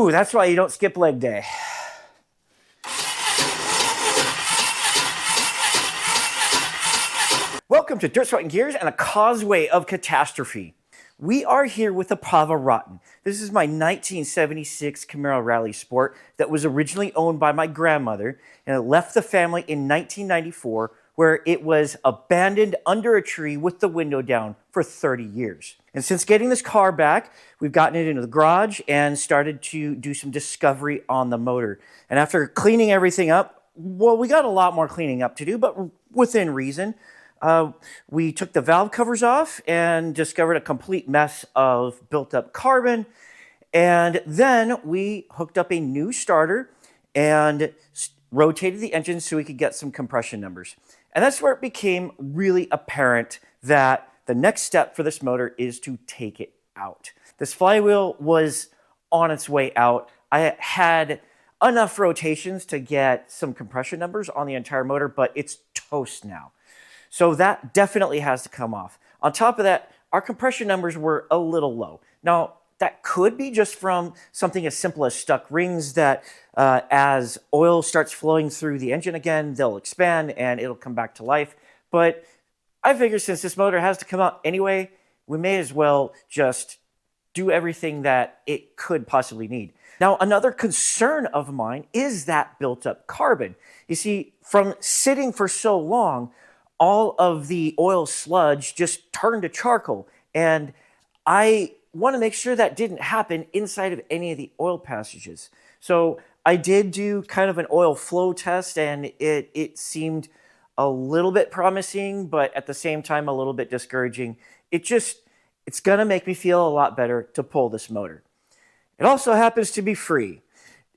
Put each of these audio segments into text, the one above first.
Ooh, that's why you don't skip leg day. Welcome to Dirt, Sweat, and Gears and a causeway of catastrophe. We are here with a Pavarotti. This is my 1976 Camaro Rally Sport that was originally owned by my grandmother, and it left the family in 1994, where it was abandoned under a tree with the window down for 30 years. And since getting this car back, we've gotten it into the garage and started to do some discovery on the motor. And after cleaning everything up, well, we got a lot more cleaning up to do, but within reason. We took the valve covers off and discovered a complete mess of built up carbon. And then we hooked up a new starter and rotated the engine so we could get some compression numbers. And that's where it became really apparent that the next step for this motor is to take it out. This flywheel was on its way out. I had enough rotations to get some compression numbers on the entire motor, but it's toast now. So that definitely has to come off. On top of that, our compression numbers were a little low. Now, that could be just from something as simple as stuck rings that as oil starts flowing through the engine again, they'll expand and it'll come back to life. But I figured since this motor has to come out anyway, we may as well just do everything that it could possibly need. Now, another concern of mine is that built up carbon. You see, from sitting for so long, all of the oil sludge just turned to charcoal. And I want to make sure that didn't happen inside of any of the oil passages. So I did do kind of an oil flow test, and it seemed a little bit promising, but at the same time, a little bit discouraging. It's going to make me feel a lot better to pull this motor. It also happens to be free.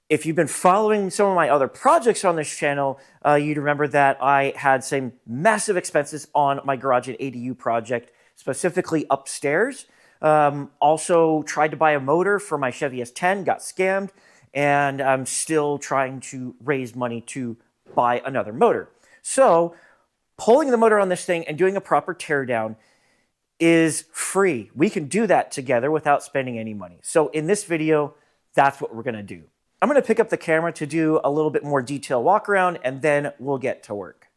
If you've been following some of my other projects on this channel, you'd remember that I had some massive expenses on my garage and ADU project, specifically upstairs. Also tried to buy a motor for my Chevy S10, got scammed, and I'm still trying to raise money to buy another motor. So pulling the motor on this thing and doing a proper teardown is free. We can do that together without spending any money. So in this video, that's what we're going to do. I'm going to pick up the camera to do a little bit more detailed walk around, and then we'll get to work.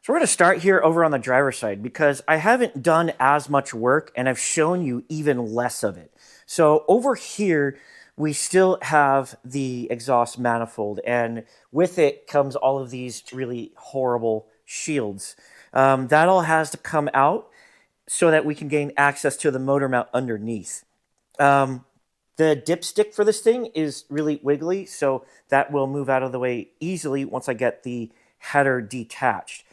So we're going to start here over on the driver's side because I haven't done as much work and I've shown you even less of it. So over here, we still have the exhaust manifold, and with it comes all of these really horrible shields. That all has to come out so that we can gain access to the motor mount underneath. The dipstick for this thing is really wiggly, so that will move out of the way easily once I get the header detached.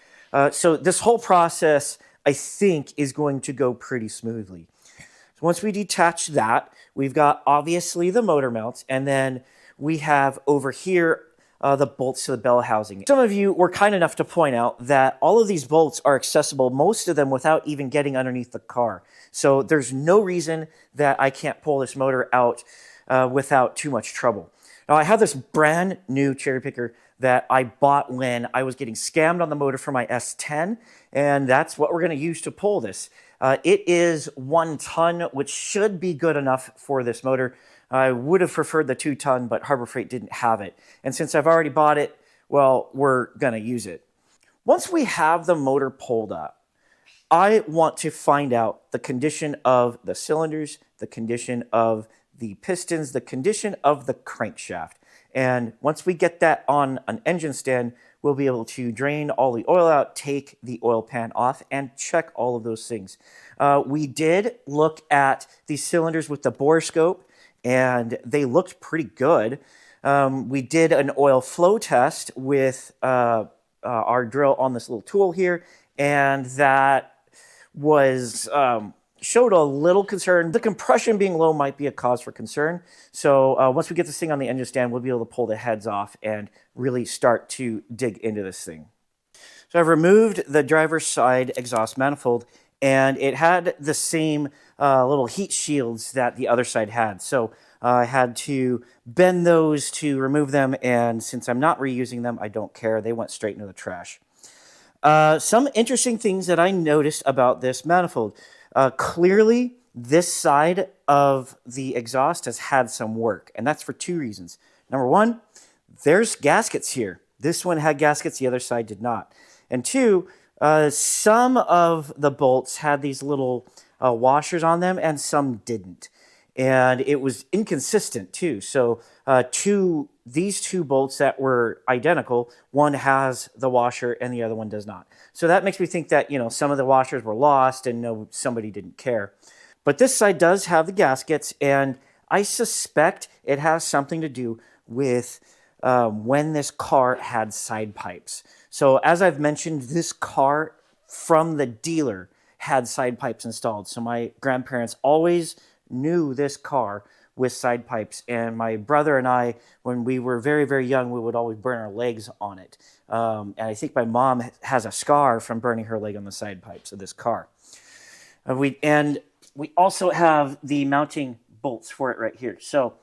So this whole process, I think, is going to go pretty smoothly. So once we detach that, we've got obviously the motor mounts, and then we have over here the bolts to the bell housing. Some of you were kind enough to point out that all of these bolts are accessible, most of them without even getting underneath the car. So there's no reason that I can't pull this motor out without too much trouble. Now I have this brand new cherry picker that I bought when I was getting scammed on the motor for my S10, and that's what we're going to use to pull this. It is 1 ton, which should be good enough for this motor. I would have preferred the 2 ton, but Harbor Freight didn't have it. And since I've already bought it, well, we're going to use it. Once we have the motor pulled up, I want to find out the condition of the cylinders, the condition of the pistons, the condition of the crankshaft. And once we get that on an engine stand, we'll be able to drain all the oil out, take the oil pan off, and check all of those things. We did look at the cylinders with the bore scope, and they looked pretty good. We did an oil flow test with our drill on this little tool here, and that was showed a little concern. The compression being low might be a cause for concern. So once we get this thing on the engine stand, we'll be able to pull the heads off and really start to dig into this thing. So I've removed the driver's side exhaust manifold, and it had the same little heat shields that the other side had. So I had to bend those to remove them, and since I'm not reusing them, I don't care. They went straight into the trash. Some interesting things that I noticed about this manifold. Clearly, this side of the exhaust has had some work, and that's for two reasons. Number one, there's gaskets here. This one had gaskets, the other side did not. And two, some of the bolts had these little washers on them, and some didn't. And it was inconsistent too. So these two bolts that were identical, one has the washer and the other one does not. So that makes me think that, some of the washers were lost and somebody didn't care. But this side does have the gaskets, and I suspect it has something to do with when this car had side pipes. So as I've mentioned, this car from the dealer had side pipes installed. So my grandparents always knew this car with side pipes, and my brother and I, when we were very, very young, we would always burn our legs on it. And I think my mom has a scar from burning her leg on the side pipes of this car. We also have the mounting bolts for it right here. So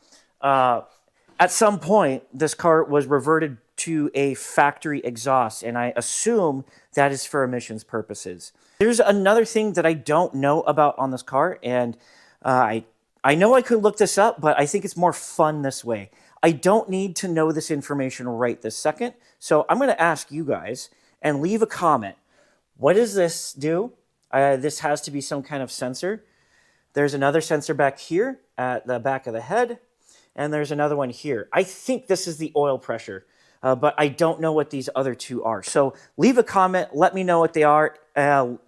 at some point, this car was reverted to a factory exhaust, and I assume that is for emissions purposes. There's another thing that I don't know about on this car, and I know I could look this up, but I think it's more fun this way. I don't need to know this information right this second, so I'm going to ask you guys and leave a comment. What does this do? This has to be some kind of sensor. There's another sensor back here at the back of the head, and there's another one here. I think this is the oil pressure, but I don't know what these other two are. So leave a comment, let me know what they are,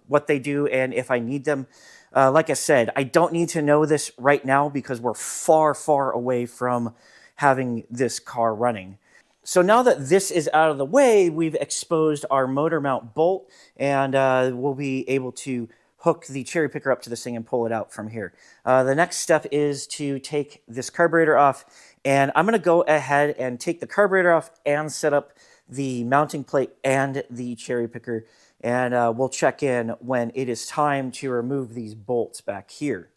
what they do, and if I need them. Like I said, I don't need to know this right now because we're far, far away from having this car running. So now that this is out of the way, we've exposed our motor mount bolt, and we'll be able to hook the cherry picker up to this thing and pull it out from here. The next step is to take this carburetor off, and I'm going to go ahead and take the carburetor off and set up the mounting plate and the cherry picker, and we'll check in when it is time to remove these bolts back here.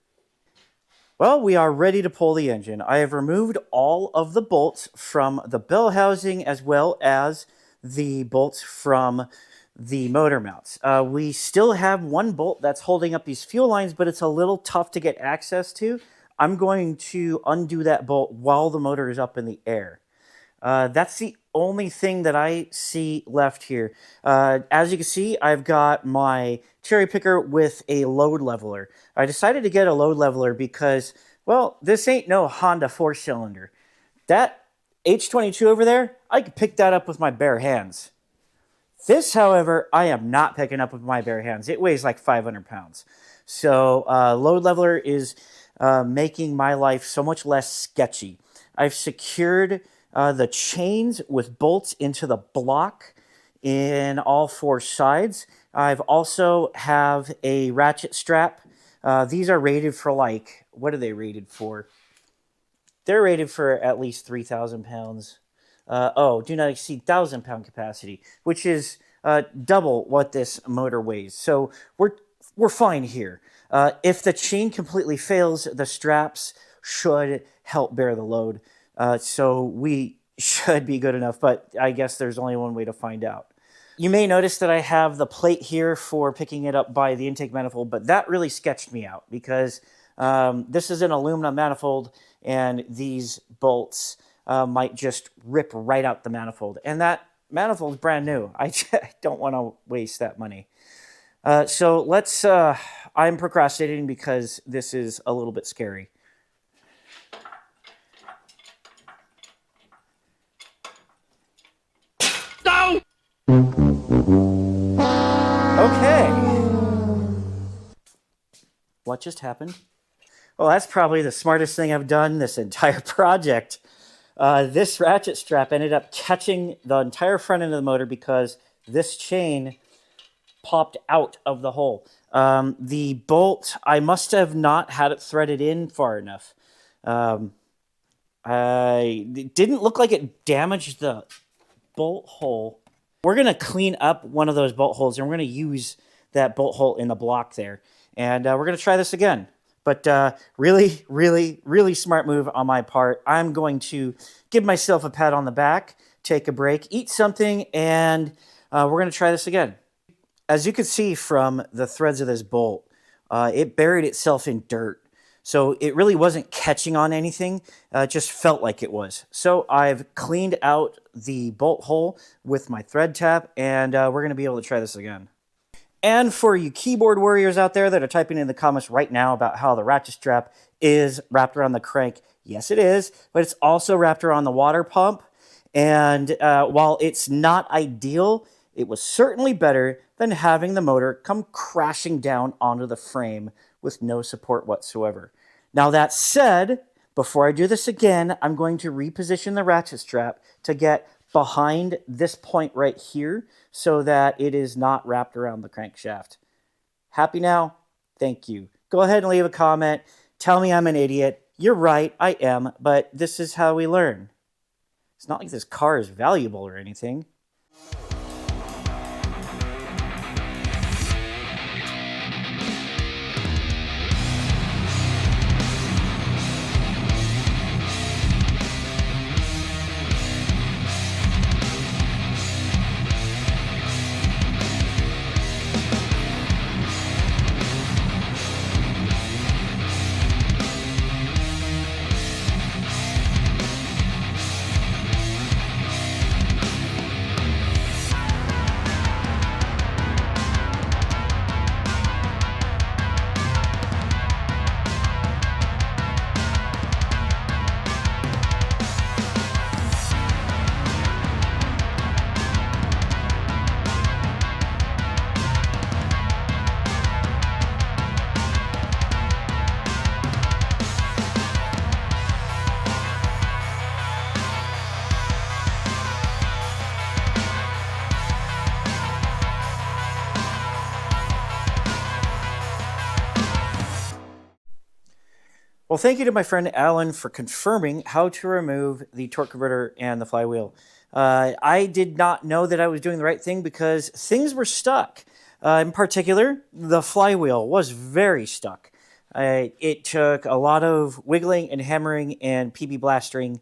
Well, we are ready to pull the engine. I have removed all of the bolts from the bell housing as well as the bolts from the motor mounts. We still have one bolt that's holding up these fuel lines, but it's a little tough to get access to. I'm going to undo that bolt while the motor is up in the air. That's the only thing that I see left here. As you can see, I've got my cherry picker with a load leveler. I decided to get a load leveler because, well, this ain't no Honda 4-cylinder. That H22 over there, I could pick that up with my bare hands. This, however, I am not picking up with my bare hands. It weighs like 500 pounds. So load leveler is making my life so much less sketchy. I've secured the chains with bolts into the block in all four sides. I've also have a ratchet strap. These are rated for what are they rated for? They're rated for at least 3,000 pounds. Do not exceed 1,000-pound capacity, which is double what this motor weighs. So we're fine here. If the chain completely fails, the straps should help bear the load. So we should be good enough, but I guess there's only one way to find out. You may notice that I have the plate here for picking it up by the intake manifold, but that really sketched me out because this is an aluminum manifold, and these bolts might just rip right out the manifold. And that manifold is brand new. I don't want to waste that money. So let's, I'm procrastinating because this is a little bit scary. No! Okay. What just happened? Well, that's probably the smartest thing I've done this entire project. This ratchet strap ended up catching the entire front end of the motor because this chain popped out of the hole. The bolt, I must have not had it threaded in far enough. It didn't look like it damaged the bolt hole. We're going to clean up one of those bolt holes, and we're going to use that bolt hole in the block there. And we're going to try this again. But really, really, really smart move on my part. I'm going to give myself a pat on the back, take a break, eat something, and we're going to try this again. As you can see from the threads of this bolt, it buried itself in dirt. So it really wasn't catching on anything, it just felt like it was. So I've cleaned out the bolt hole with my thread tap, and we're going to be able to try this again. And for you keyboard warriors out there that are typing in the comments right now about how the ratchet strap is wrapped around the crank, yes it is, but it's also wrapped around the water pump. And while it's not ideal, it was certainly better than having the motor come crashing down onto the frame with no support whatsoever. Now that said, before I do this again, I'm going to reposition the ratchet strap to get behind this point right here so that it is not wrapped around the crankshaft. Happy now? Thank you. Go ahead and leave a comment. Tell me I'm an idiot. You're right, I am, but this is how we learn. It's not like this car is valuable or anything. Well, thank you to my friend Alan for confirming how to remove the torque converter and the flywheel. I did not know that I was doing the right thing because things were stuck. In particular, the flywheel was very stuck. It took a lot of wiggling and hammering and PB blastering,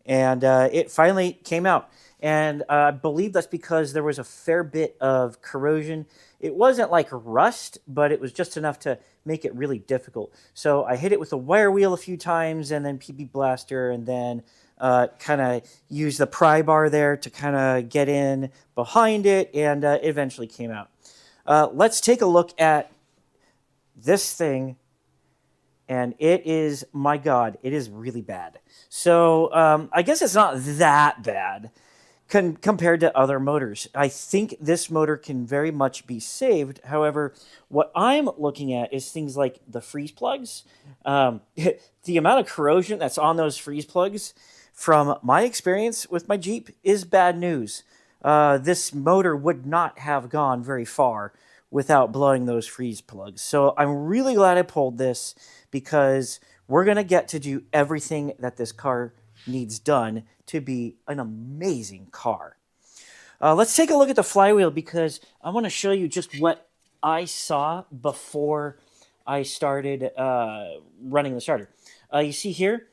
and it finally came out. And I believe that's because there was a fair bit of corrosion. It wasn't like rust, but it was just enough to make it really difficult. So I hit it with a wire wheel a few times, and then PB blaster, and then kind of use the pry bar there to kind of get in behind it, and it eventually came out. Let's take a look at this thing, and it is, my God, it is really bad. So I guess it's not that bad compared to other motors. I think this motor can very much be saved. However, what I'm looking at is things like the freeze plugs. The amount of corrosion that's on those freeze plugs, from my experience with my Jeep, is bad news. This motor would not have gone very far without blowing those freeze plugs. So I'm really glad I pulled this, because we're going to get to do everything that this car needs done to be an amazing car. Let's take a look at the flywheel, because I want to show you just what I saw before I started running the starter. You see here,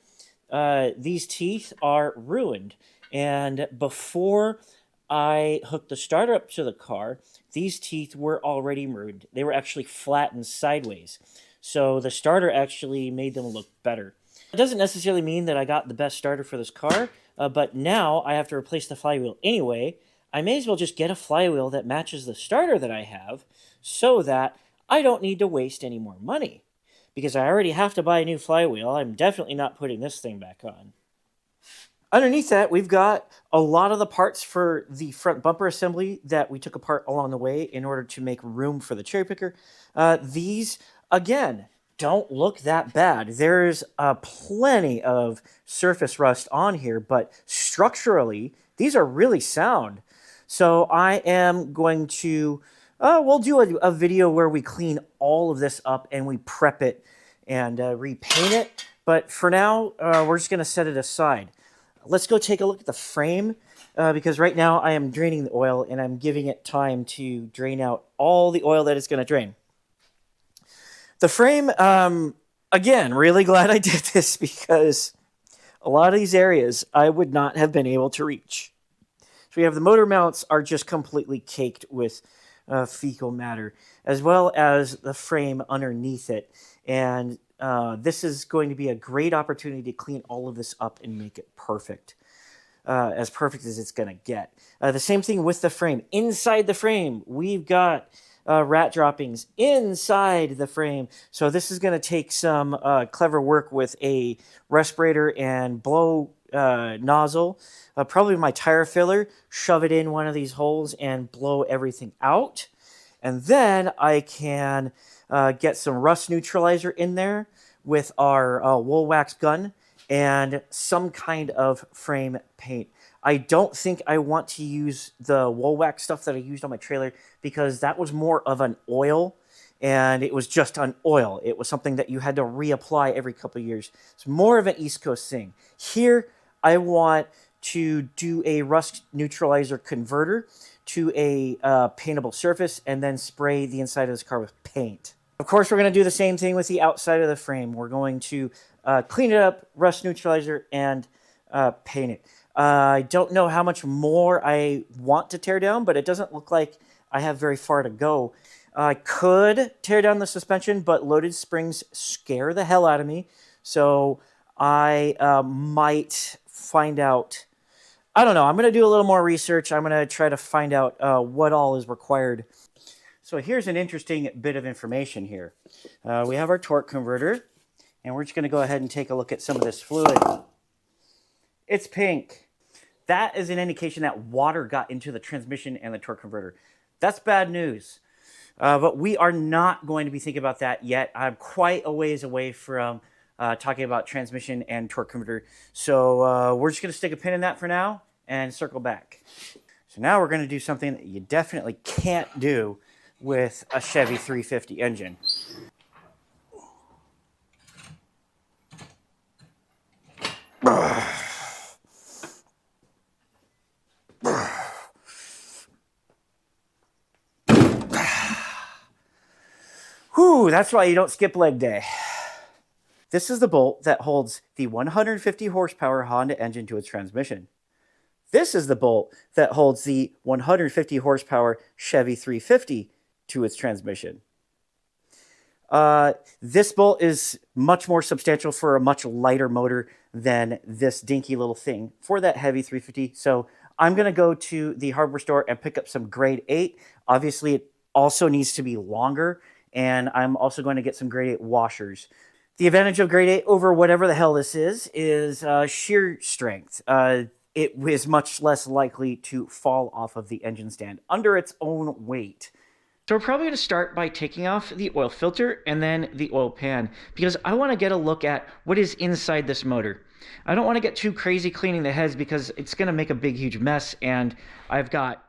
these teeth are ruined, and before I hooked the starter up to the car, these teeth were already ruined. They were actually flattened sideways, so the starter actually made them look better. It doesn't necessarily mean that I got the best starter for this car, but now I have to replace the flywheel anyway. I may as well just get a flywheel that matches the starter that I have, so that I don't need to waste any more money. Because I already have to buy a new flywheel, I'm definitely not putting this thing back on. Underneath that, we've got a lot of the parts for the front bumper assembly that we took apart along the way in order to make room for the cherry picker. These, again, don't look that bad. There's plenty of surface rust on here, but structurally, these are really sound. So I am going to, we'll do a video where we clean all of this up and we prep it and repaint it. But for now, we're just going to set it aside. Let's go take a look at the frame, because right now I am draining the oil and I'm giving it time to drain out all the oil that it's going to drain. The frame, again, really glad I did this, because a lot of these areas I would not have been able to reach. So we have the motor mounts are just completely caked with fecal matter, as well as the frame underneath it. And this is going to be a great opportunity to clean all of this up and make it perfect. As perfect as it's going to get. The same thing with the frame. Inside the frame, we've got rat droppings inside the frame. So this is going to take some clever work with a respirator and blow nozzle. Probably my tire filler, shove it in one of these holes and blow everything out. And then I can get some rust neutralizer in there with our wool wax gun and some kind of frame paint. I don't think I want to use the wool wax stuff that I used on my trailer because that was more of an oil, and it was just an oil. It was something that you had to reapply every couple of years. It's more of an East Coast thing. Here, I want to do a rust neutralizer converter to a paintable surface and then spray the inside of this car with paint. Of course, we're going to do the same thing with the outside of the frame. We're going to clean it up, rust neutralizer, and paint it. I don't know how much more I want to tear down, but it doesn't look like I have very far to go. I could tear down the suspension, but loaded springs scare the hell out of me. So I might find out. I don't know. I'm going to do a little more research. I'm going to try to find out what all is required. So here's an interesting bit of information here. We have our torque converter, and we're just going to go ahead and take a look at some of this fluid. It's pink. That is an indication that water got into the transmission and the torque converter. That's bad news. But we are not going to be thinking about that yet. I'm quite a ways away from talking about transmission and torque converter. So we're just going to stick a pin in that for now and circle back. So now we're going to do something that you definitely can't do with a Chevy 350 engine. Whew, that's why you don't skip leg day. This is the bolt that holds the 150 horsepower Honda engine to its transmission. This is the bolt that holds the 150 horsepower Chevy 350 to its transmission. This bolt is much more substantial for a much lighter motor than this dinky little thing for that heavy 350. So I'm going to go to the hardware store and pick up some grade 8. Obviously, it also needs to be longer, and I'm also going to get some grade 8 washers. The advantage of grade 8 over whatever the hell this is shear strength. It is much less likely to fall off of the engine stand under its own weight. So we're probably going to start by taking off the oil filter and then the oil pan, because I want to get a look at what is inside this motor. I don't want to get too crazy cleaning the heads because it's going to make a big, huge mess, and I've got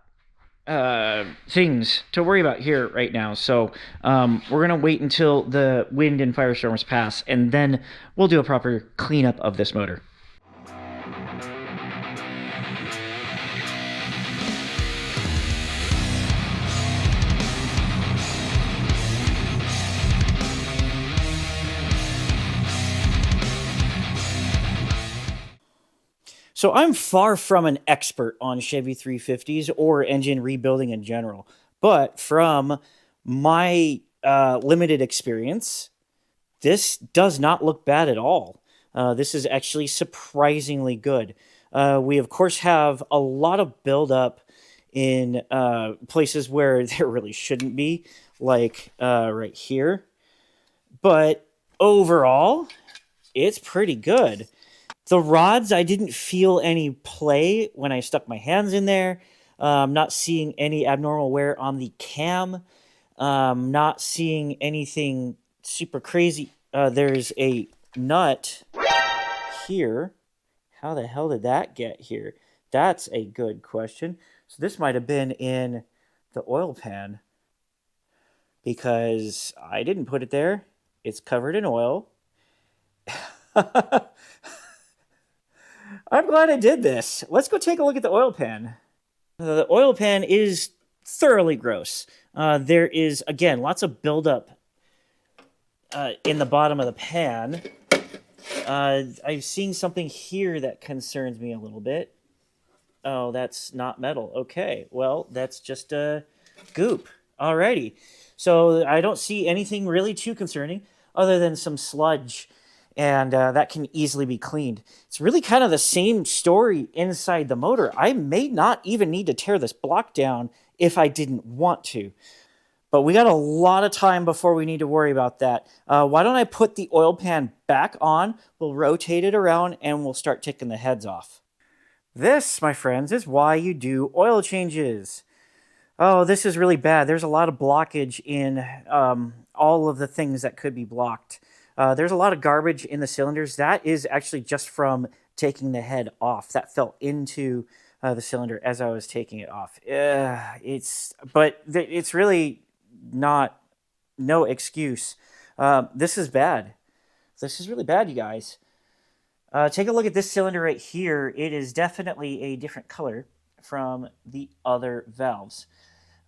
things to worry about here right now. So we're going to wait until the wind and firestorms pass, and then we'll do a proper cleanup of this motor. So I'm far from an expert on Chevy 350s or engine rebuilding in general, but from my limited experience, this does not look bad at all. This is actually surprisingly good. We, of course, have a lot of buildup in places where there really shouldn't be, like right here. But overall, it's pretty good. The rods, I didn't feel any play when I stuck my hands in there. I'm not seeing any abnormal wear on the cam. Not seeing anything super crazy. There's a nut here. How the hell did that get here? That's a good question. So this might have been in the oil pan, because I didn't put it there. It's covered in oil. I'm glad I did this. Let's go take a look at the oil pan. The oil pan is thoroughly gross. There is, again, lots of buildup in the bottom of the pan. I'm seeing something here that concerns me a little bit. Oh, that's not metal. Okay, well, that's just goop. Alrighty. So I don't see anything really too concerning other than some sludge, and that can easily be cleaned. It's really kind of the same story inside the motor. I may not even need to tear this block down if I didn't want to. But we got a lot of time before we need to worry about that. Why don't I put the oil pan back on? We'll rotate it around and we'll start taking the heads off. This, my friends, is why you do oil changes. Oh, this is really bad. There's a lot of blockage in all of the things that could be blocked. There's a lot of garbage in the cylinders. That is actually just from taking the head off. That fell into the cylinder as I was taking it off. It's really not no excuse. This is bad. This is really bad, you guys. Take a look at this cylinder right here. It is definitely a different color from the other valves.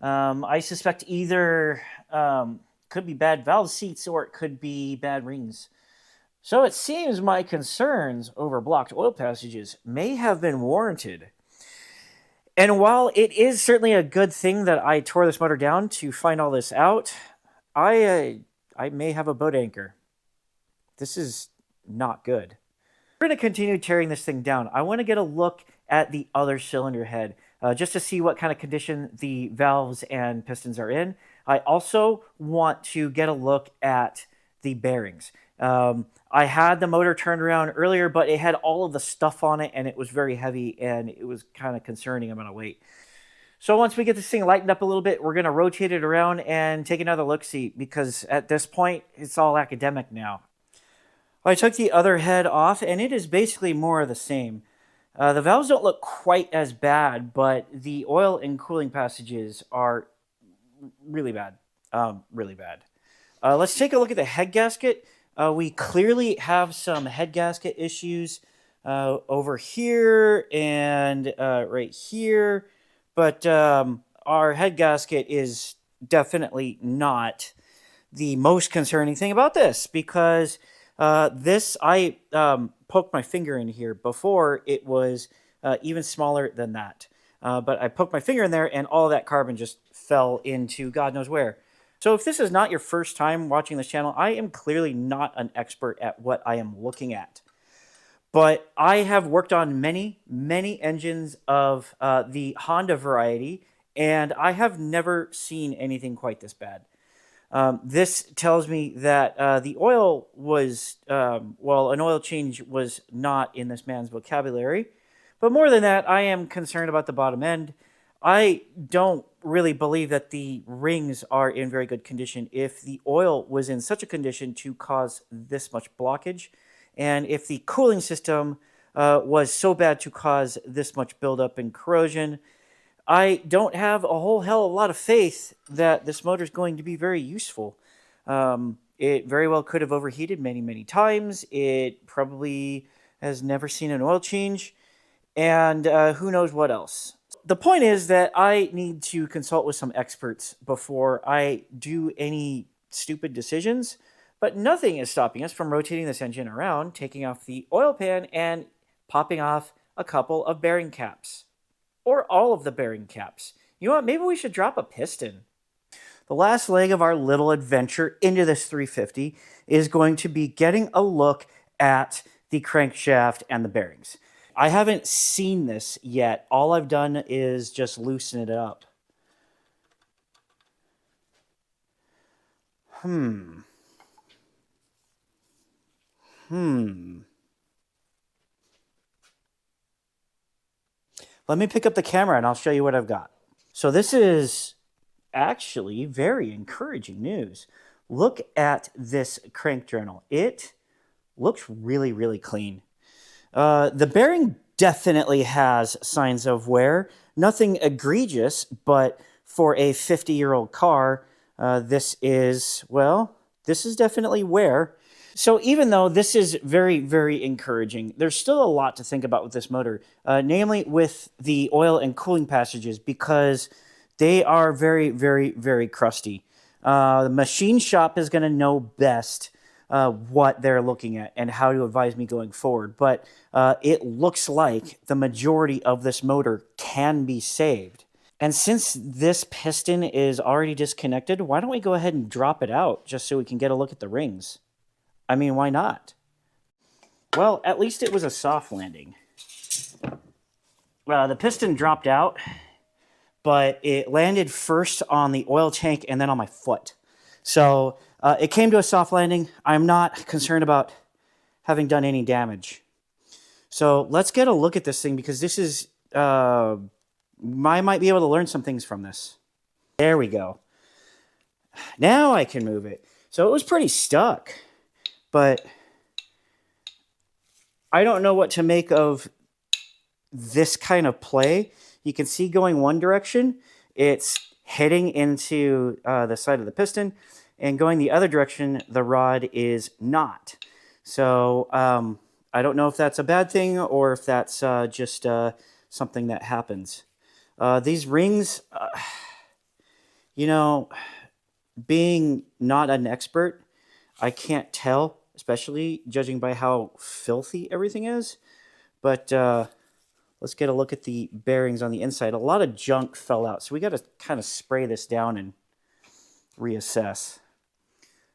I suspect either could be bad valve seats or it could be bad rings. So it seems my concerns over blocked oil passages may have been warranted. And while it is certainly a good thing that I tore this motor down to find all this out, I may have a boat anchor. This is not good. We're going to continue tearing this thing down. I want to get a look at the other cylinder head just to see what kind of condition the valves and pistons are in. I also want to get a look at the bearings. I had the motor turned around earlier, but it had all of the stuff on it and it was very heavy and it was kind of concerning amount of weight. So once we get this thing lightened up a little bit, we're going to rotate it around and take another look-see because at this point, it's all academic now. I took the other head off and it is basically more of the same. The valves don't look quite as bad, but the oil and cooling passages are really bad. Really bad. Let's take a look at the head gasket. We clearly have some head gasket issues over here and right here, but our head gasket is definitely not the most concerning thing about this because I poked my finger in here before it was even smaller than that. But I poked my finger in there and all of that carbon just fell into God knows where. So if this is not your first time watching this channel, I am clearly not an expert at what I am looking at. But I have worked on many, many engines of the Honda variety, and I have never seen anything quite this bad. This tells me that the oil was, an oil change was not in this man's vocabulary. But more than that, I am concerned about the bottom end. I don't really believe that the rings are in very good condition if the oil was in such a condition to cause this much blockage, and if the cooling system was so bad to cause this much buildup and corrosion. I don't have a whole hell of a lot of faith that this motor is going to be very useful. It very well could have overheated many, many times. It probably has never seen an oil change, and who knows what else. The point is that I need to consult with some experts before I do any stupid decisions, but nothing is stopping us from rotating this engine around, taking off the oil pan, and popping off a couple of bearing caps. Or all of the bearing caps. You know what? Maybe we should drop a piston. The last leg of our little adventure into this 350 is going to be getting a look at the crankshaft and the bearings. I haven't seen this yet. All I've done is just loosen it up. Let me pick up the camera and I'll show you what I've got. So this is actually very encouraging news. Look at this crank journal. It looks really, really clean. The bearing definitely has signs of wear. Nothing egregious, but for a 50-year-old car, this is definitely wear. So even though this is very, very encouraging, there's still a lot to think about with this motor, namely with the oil and cooling passages, because they are very, very, very crusty. The machine shop is going to know best what they're looking at and how to advise me going forward. But it looks like the majority of this motor can be saved. And since this piston is already disconnected, why don't we go ahead and drop it out just so we can get a look at the rings? I mean, why not? Well, at least it was a soft landing. The piston dropped out, but it landed first on the oil tank and then on my foot. So it came to a soft landing. I'm not concerned about having done any damage. So let's get a look at this thing, because this is... I might be able to learn some things from this. There we go. Now I can move it. So it was pretty stuck, but I don't know what to make of this kind of play. You can see going one direction, it's heading into the side of the piston, and going the other direction, the rod is not. So I don't know if that's a bad thing or if that's just something that happens. These rings, you know, being not an expert, I can't tell, especially judging by how filthy everything is. But let's get a look at the bearings on the inside. A lot of junk fell out, so we got to kind of spray this down and reassess.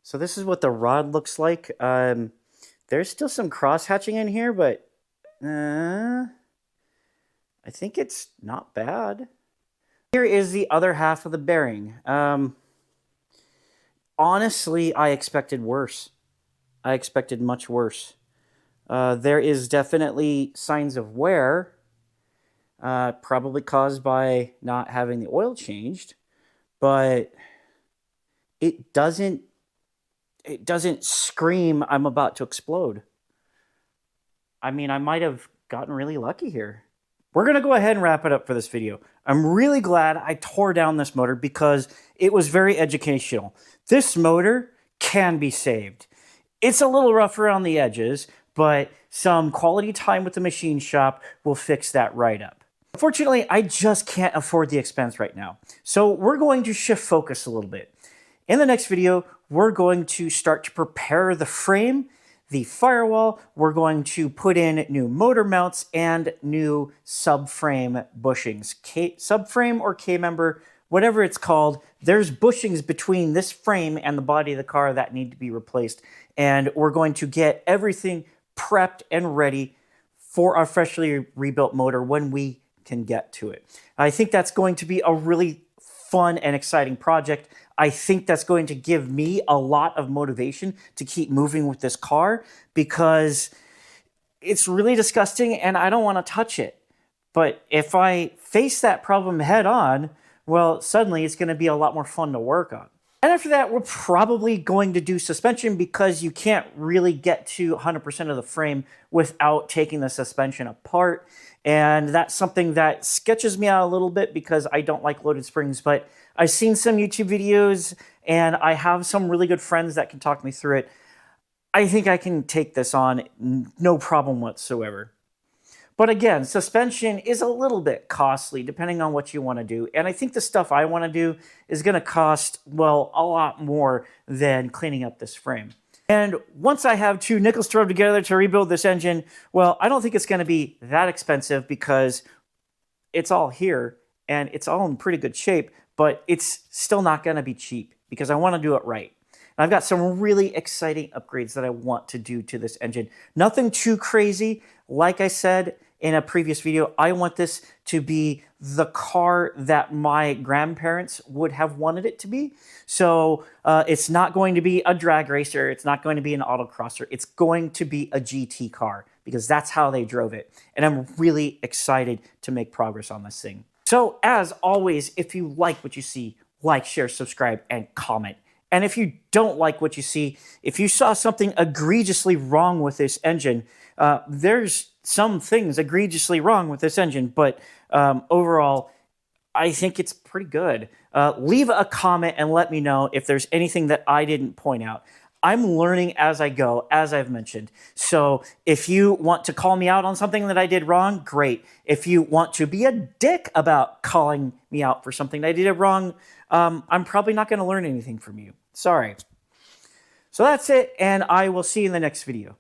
So this is what the rod looks like. There's still some cross-hatching in here, but I think it's not bad. Here is the other half of the bearing. Honestly, I expected worse. I expected much worse. There is definitely signs of wear, probably caused by not having the oil changed, but it doesn't scream, "I'm about to explode." I mean, I might have gotten really lucky here. We're going to go ahead and wrap it up for this video. I'm really glad I tore down this motor because it was very educational. This motor can be saved. It's a little rough around the edges, but some quality time with the machine shop will fix that right up. Unfortunately, I just can't afford the expense right now. So we're going to shift focus a little bit. In the next video, we're going to start to prepare the frame, the firewall. We're going to put in new motor mounts and new subframe bushings. Subframe or K-member, whatever it's called, there's bushings between this frame and the body of the car that need to be replaced. And we're going to get everything prepped and ready for our freshly rebuilt motor when we can get to it. I think that's going to be a really fun and exciting project. I think that's going to give me a lot of motivation to keep moving with this car because it's really disgusting and I don't want to touch it. But if I face that problem head on, well, suddenly it's going to be a lot more fun to work on. And after that, we're probably going to do suspension because you can't really get to 100% of the frame without taking the suspension apart. And that's something that sketches me out a little bit because I don't like loaded springs, but I've seen some YouTube videos and I have some really good friends that can talk me through it. I think I can take this on, no problem whatsoever. But again, suspension is a little bit costly depending on what you want to do. And I think the stuff I want to do is going to cost, well, a lot more than cleaning up this frame. And once I have two nickels to rub together to rebuild this engine, well, I don't think it's going to be that expensive because it's all here and it's all in pretty good shape, but it's still not going to be cheap because I want to do it right. And I've got some really exciting upgrades that I want to do to this engine. Nothing too crazy. Like I said in a previous video, I want this to be the car that my grandparents would have wanted it to be. So it's not going to be a drag racer. It's not going to be an autocrosser. It's going to be a GT car because that's how they drove it. And I'm really excited to make progress on this thing. So as always, if you like what you see, like, share, subscribe, and comment. And if you don't like what you see, if you saw something egregiously wrong with this engine, there's some things egregiously wrong with this engine, but overall, I think it's pretty good. Leave a comment and let me know if there's anything that I didn't point out. I'm learning as I go, as I've mentioned. So if you want to call me out on something that I did wrong, great. If you want to be a dick about calling me out for something that I did wrong, I'm probably not going to learn anything from you. Sorry. So that's it, and I will see you in the next video.